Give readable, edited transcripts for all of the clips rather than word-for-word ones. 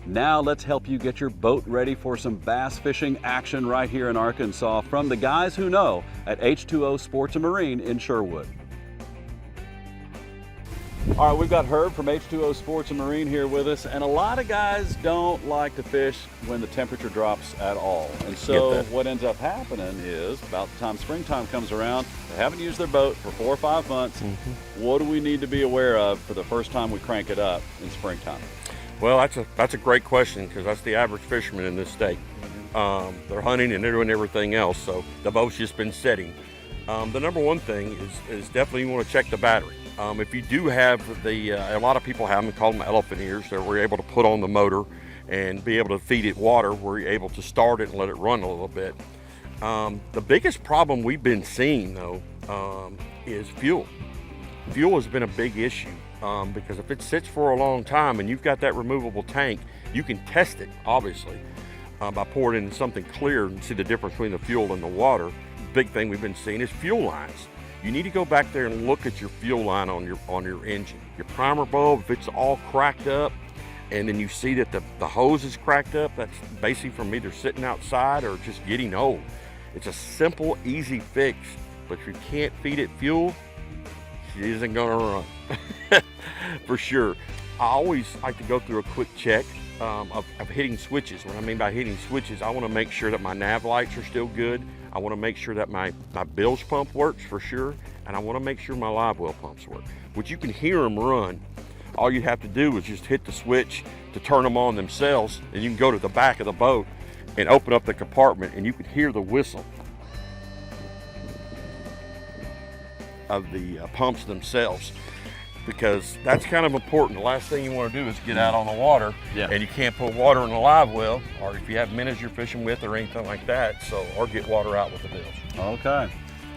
Now let's help you get your boat ready for some bass fishing action right here in Arkansas from the guys who know at H2O Sports and Marine in Sherwood. All right, we've got Herb from H2O Sports and Marine here with us, and a lot of guys don't like to fish when the temperature drops at all. And so what ends up happening is about the time springtime comes around, they haven't used their boat for 4 or 5 months. What do we need to be aware of for the first time we crank it up in springtime? Well, that's a great question, because that's the average fisherman in this state. They're hunting and they're doing everything else, so the boat's just been setting. The number one thing is definitely you want to check the battery. If you do have a lot of people have them, call them elephant ears, that we're able to put on the motor and be able to feed it water. We're able to start it and let it run a little bit. The biggest problem we've been seeing though is fuel. Fuel has been a big issue because if it sits for a long time and you've got that removable tank, you can test it obviously by pouring it in something clear and see the difference between the fuel and the water. Big thing we've been seeing is fuel lines. You need to go back there and look at your fuel line on your engine. Your primer bulb, if it's all cracked up, and then you see that the hose is cracked up, that's basically from either sitting outside or just getting old. It's a simple, easy fix, but if you can't feed it fuel, she isn't gonna run, for sure. I always like to go through a quick check of hitting switches. What I mean by hitting switches, I wanna make sure that my nav lights are still good. I want to make sure that my bilge pump works for sure, and I want to make sure my live well pumps work, which you can hear them run. All you have to do is just hit the switch to turn them on themselves, and you can go to the back of the boat and open up the compartment, and you can hear the whistle of the pumps themselves, because that's kind of important. The last thing you want to do is get out on the water and you can't put water in a live well, or if you have minnows you're fishing with or anything like that, or get water out with the bilge. Okay,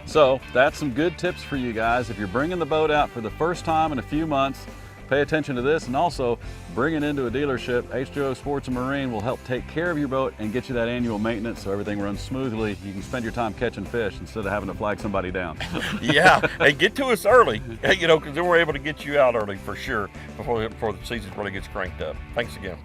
so that's some good tips for you guys. If you're bringing the boat out for the first time in a few months, pay attention to this, and also bring it into a dealership. H2O Sports and Marine will help take care of your boat and get you that annual maintenance so everything runs smoothly. You can spend your time catching fish instead of having to flag somebody down. Yeah, and get to us early, you know, because then we're able to get you out early for sure before the season really gets cranked up. Thanks again.